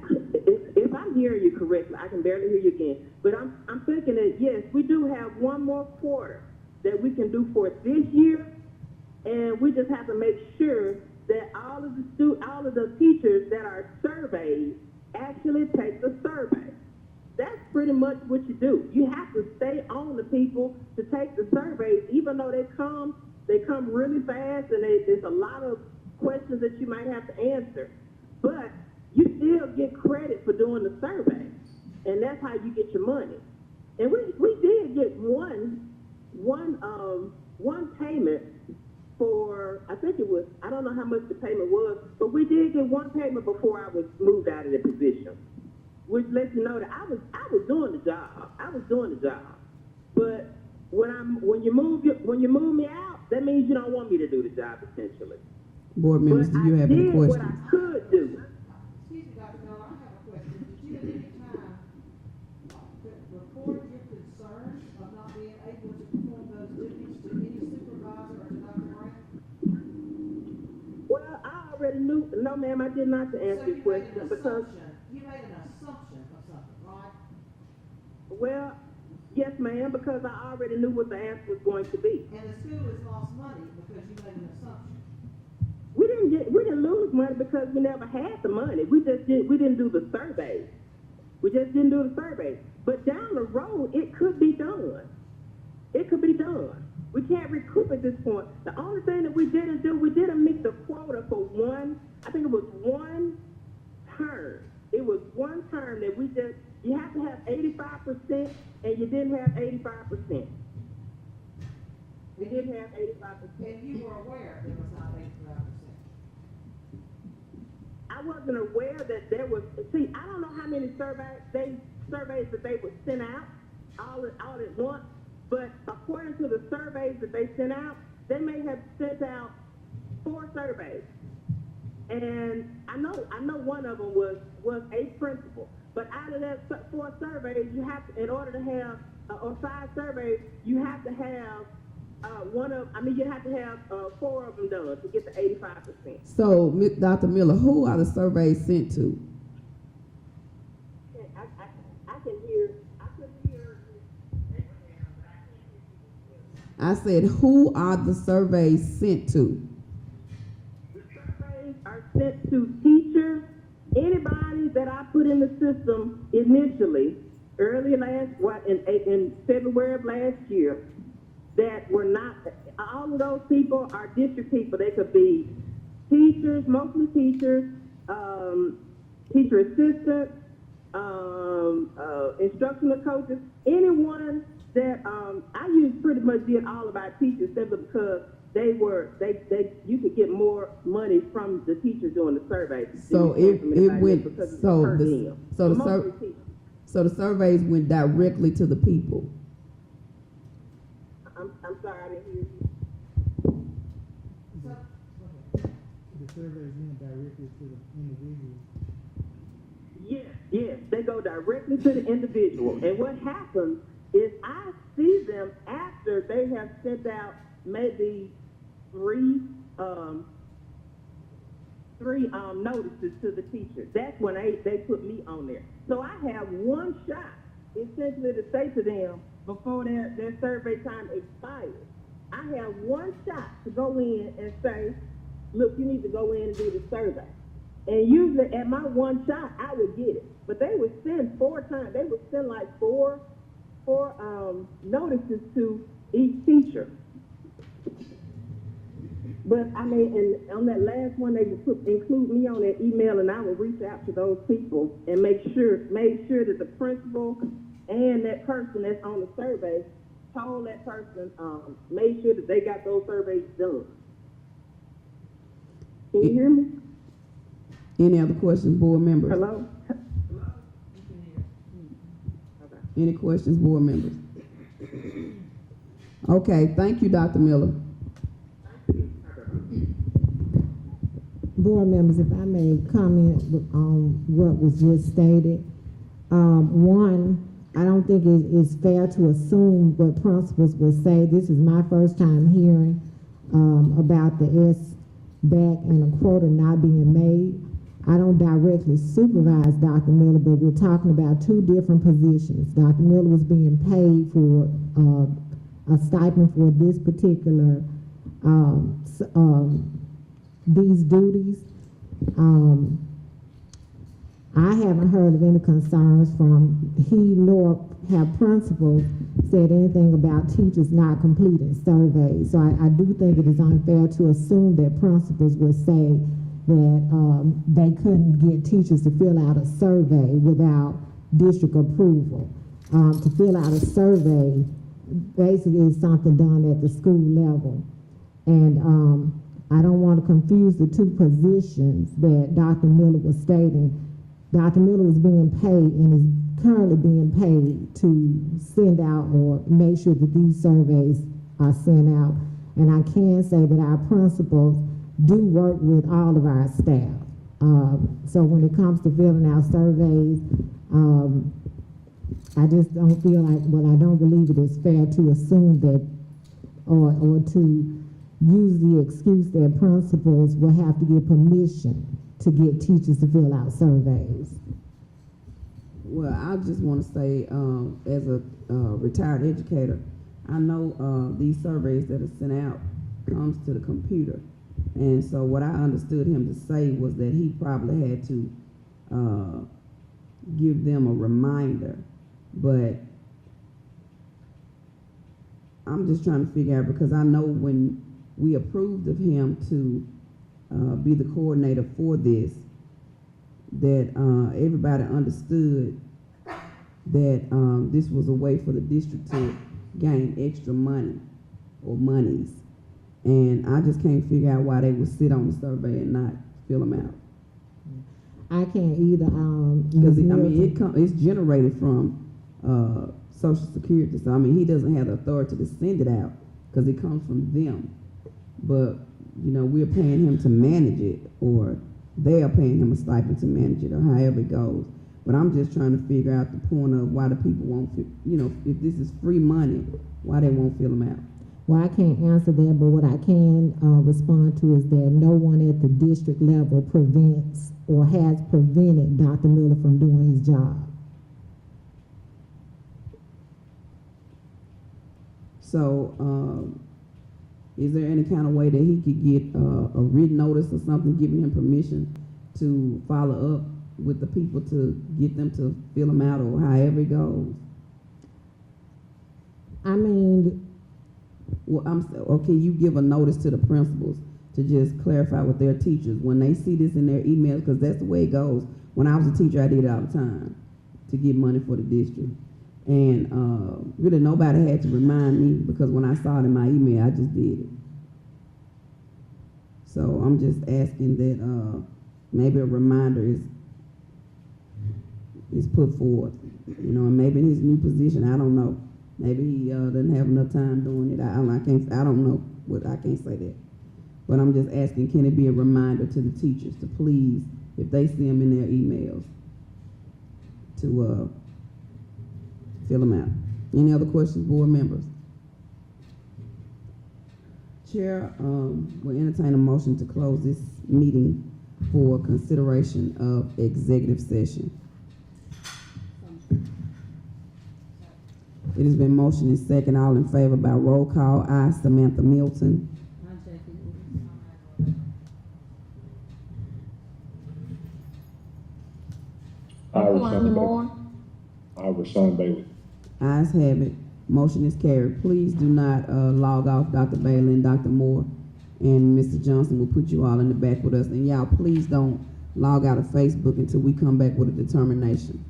if I'm hearing you correctly, I can barely hear you again, but I'm thinking that, yes, we do have one more quarter that we can do for this year, and we just have to make sure that all of the teachers that are surveyed actually take the survey. That's pretty much what you do. You have to stay on the people to take the surveys, even though they come really fast, and there's a lot of questions that you might have to answer. But you still get credit for doing the survey, and that's how you get your money. And we did get one payment for, I think it was, I don't know how much the payment was, but we did get one payment before I was moved out of the position, which lets you know that I was doing the job. I was doing the job. But when you move me out, that means you don't want me to do the job, essentially. Board members, do you have any questions? What I could do. Excuse me, Dr. Miller, I have a question. Did you at any time report your concerns of not being able to perform those duties to any supervisor or to Dr. Brown? Well, I already knew. No, ma'am, I did not to answer your question because. You made an assumption of something, right? Well, yes, ma'am, because I already knew what the answer was going to be. And the school has lost money because you made an assumption. We didn't lose money because we never had the money. We didn't do the survey. We just didn't do the survey. But down the road, it could be done. It could be done. We can't recoup at this point. The only thing that we didn't do, we didn't meet the quota for one term. It was one term that you have to have 85%, and you didn't have 85%. We didn't have 85%. And you were aware there was not 85%. I wasn't aware that there was, see, I don't know how many surveys that they would send out all at once, but according to the surveys that they sent out, they may have sent out 4 surveys. And I know one of them was a principal, but out of that 4 surveys, you have to, in order to have, or 5 surveys, you have to have you have to have 4 of them done to get the 85%. So, Dr. Miller, who are the surveys sent to? I can hear. I said, who are the surveys sent to? The surveys are sent to teachers, anybody that I put in the system initially, in February of last year, that were not, all of those people are district people. They could be teachers, mostly teachers, teacher assistants, instructional coaches, anyone that I pretty much did all of our teachers simply because you could get more money from the teachers doing the survey. So the surveys went directly to the people. I'm sorry, I didn't hear you. The surveys went directly to the individual. Yes, they go directly to the individual. And what happens is I see them after they have sent out maybe three notices to the teacher. That's when they put me on there. So I have one shot, essentially, to say to them before their survey time expires. I have one shot to go in and say, look, you need to go in and do the survey. And usually at my one shot, I would get it. But they would send 4 times. They would send like four notices to each teacher. But I mean, and on that last one, they would include me on that email, and I would reach out to those people and made sure that the principal and that person that's on the survey told that person, made sure that they got those surveys done. Can you hear me? Any other questions, board members? Hello? Okay. Any questions, board members? Okay, thank you, Dr. Miller. board members, if I may comment on what was just stated. One, I don't think it's fair to assume what principals would say. This is my first time hearing about the SBAC and a quota not being made. I don't directly supervise Dr. Miller, but we're talking about two different positions. Dr. Miller was being paid for a stipend for this particular these duties. I haven't heard of any concerns from he nor have principals said anything about teachers not completing surveys. So I do think it is unfair to assume that principals would say that they couldn't get teachers to fill out a survey without district approval. To fill out a survey basically is something done at the school level. And I don't want to confuse the two positions that Dr. Miller was stating. Dr. Miller was being paid and is currently being paid to send out or make sure that these surveys are sent out. And I can say that our principals do work with all of our staff. So when it comes to filling out surveys, I just don't feel like, well, I don't believe it is fair to assume that or to use the excuse that principals will have to get permission to get teachers to fill out surveys. Well, I just want to say, as a retired educator, I know these surveys that are sent out comes to the computer. And so what I understood him to say was that he probably had to give them a reminder. But I'm just trying to figure out, because I know when we approved of him to be the coordinator for this, that everybody understood that this was a way for the district to gain extra money or monies. And I just can't figure out why they would sit on the survey and not fill them out. I can't either. Because it's generated from Social Security. So I mean, he doesn't have the authority to send it out because it comes from them. But you know, we're paying him to manage it, or they are paying him a stipend to manage it, or however it goes. But I'm just trying to figure out the point of why the people won't, you know, if this is free money, why they won't fill them out. Well, I can't answer that, but what I can respond to is that no one at the district level prevents or has prevented Dr. Miller from doing his job. So, is there any kind of way that he could get a written notice or something giving him permission to follow up with the people to get them to fill them out, or however it goes? I mean, well, okay, you give a notice to the principals to just clarify with their teachers when they see this in their emails, because that's the way it goes. When I was a teacher, I did it all the time to get money for the district. And really nobody had to remind me, because when I saw it in my email, I just did it. So I'm just asking that maybe a reminder is put forth, you know, and maybe in his new position, I don't know. Maybe he doesn't have enough time doing it. I don't know. I can't say that. But I'm just asking, can it be a reminder to the teachers to please, if they see them in their emails, to fill them out. Any other questions, board members? Chair will entertain a motion to close this meeting for consideration of executive session. It has been motioned and second. All in favor by roll call. Aye. Samantha Milton. Rashawn Bailey. Ayes have it. Motion is carried. Please do not log off, Dr. Bailey and Dr. Moore, and Mr. Johnson will put you all in the back with us. And y'all, please don't log out of Facebook until we come back with a determination.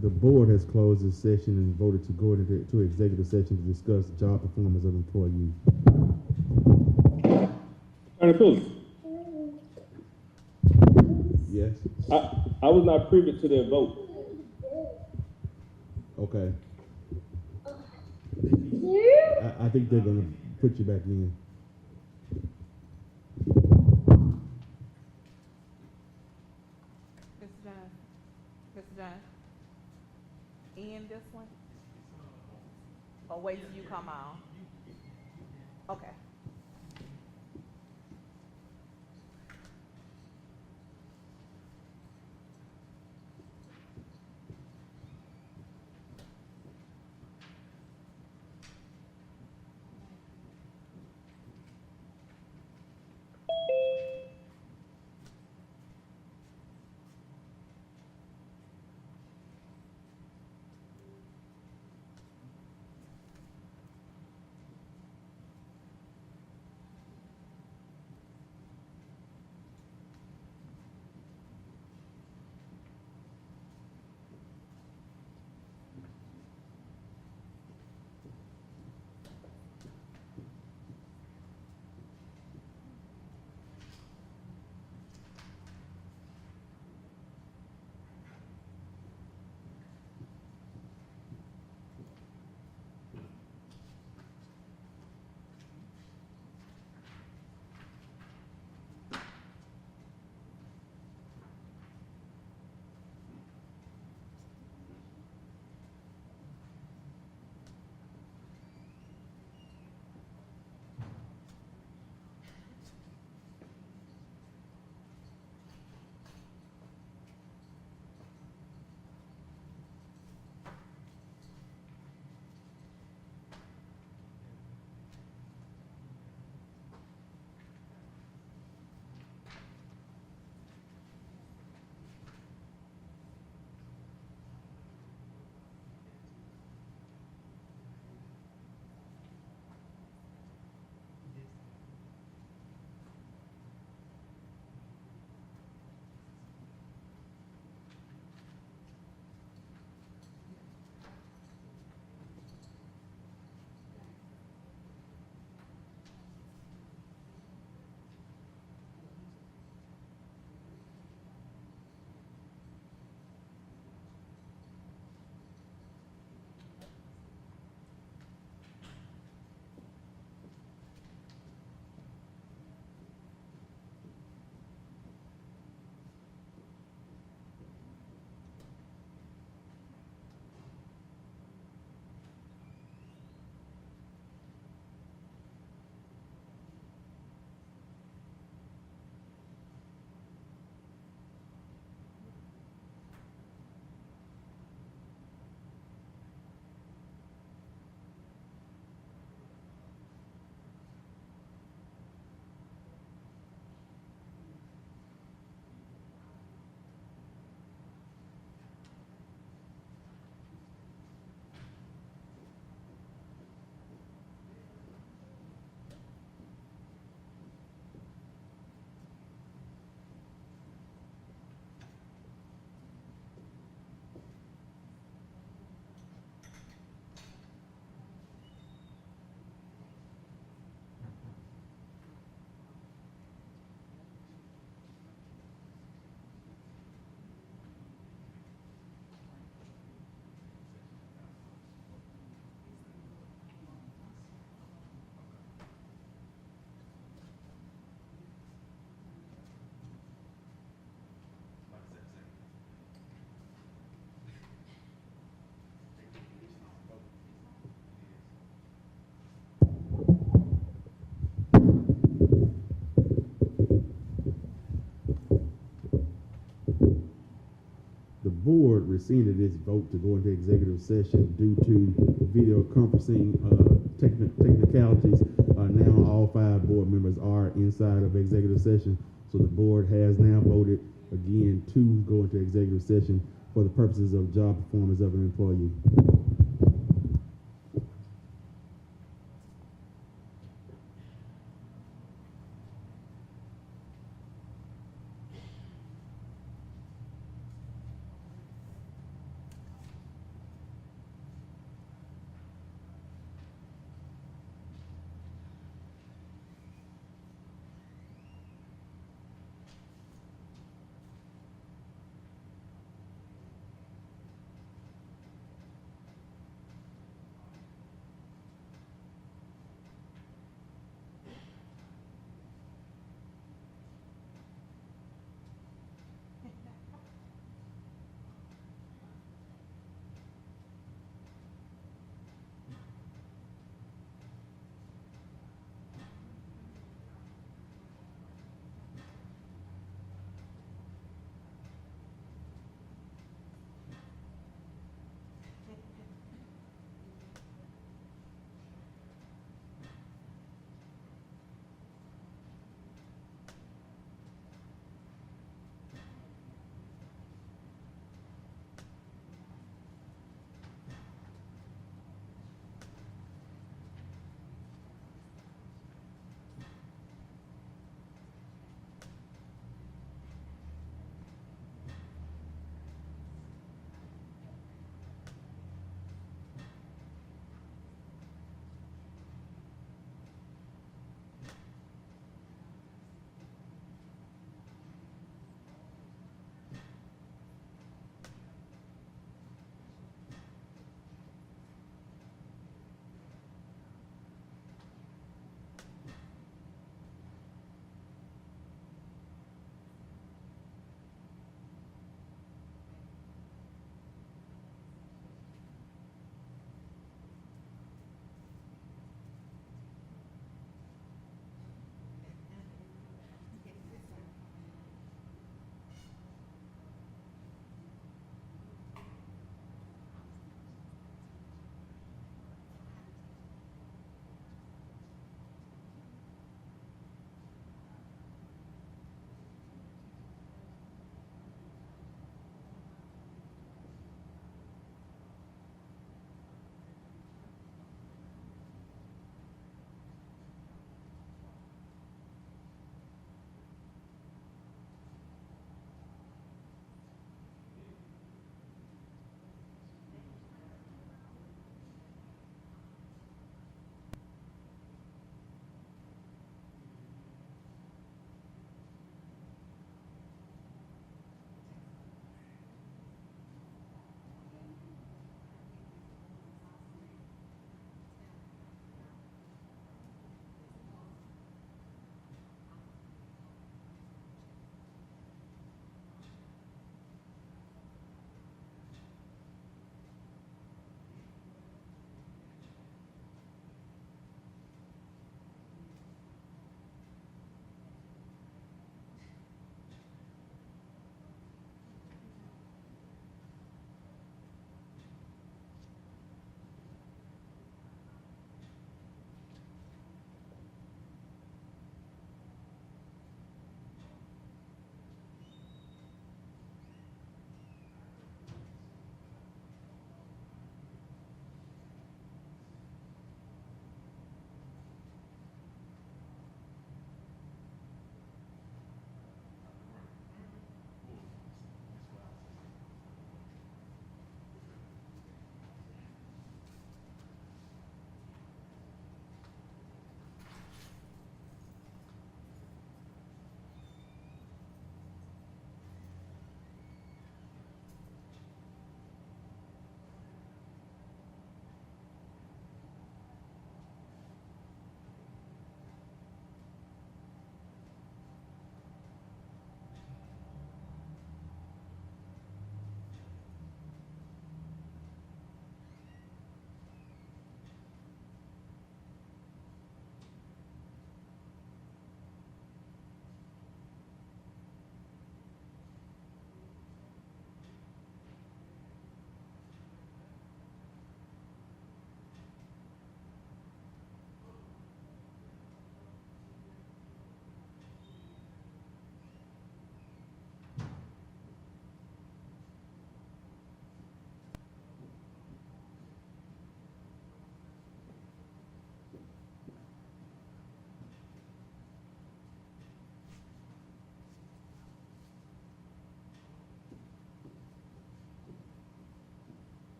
The board has closed this session and voted to go into executive session to discuss job performance of employees. Attorney Phillips. Yes. I was not privy to their vote. Okay. I think they're gonna put you back in. Mr. John, in this one? Or wait till you come on? Okay. The board rescinded its vote to go into executive session due to video conferencing technicalities. Now all 5 board members are inside of executive session, so the board has now voted again to go into executive session for the purposes of job performance of an employee.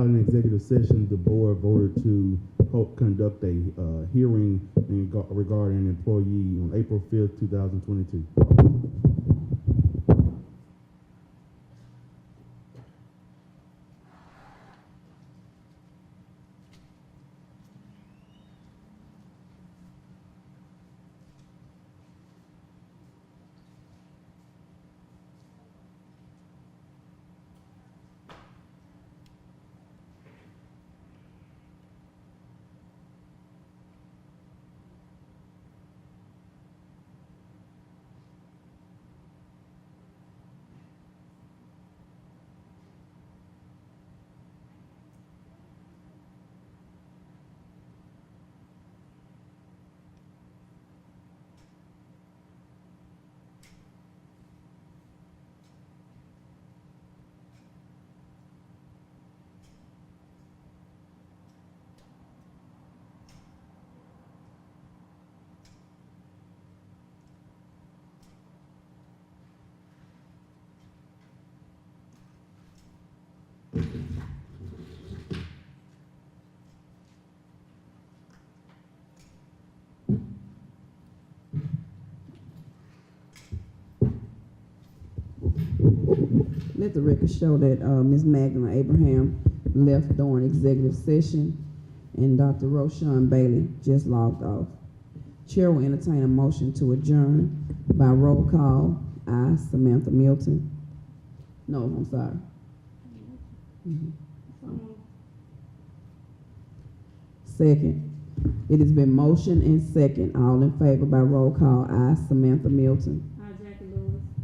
Following executive session, the board voted to conduct a hearing regarding an employee on April 5th, 2022. Let the record show that Ms. Magdalene Abraham left during executive session and Dr. Roshan Bailey just logged off. Chair will entertain a motion to adjourn by roll call. I, Samantha Milton. No, I'm sorry. Second. It has been motion and second. All in favor by roll call. I, Samantha Milton.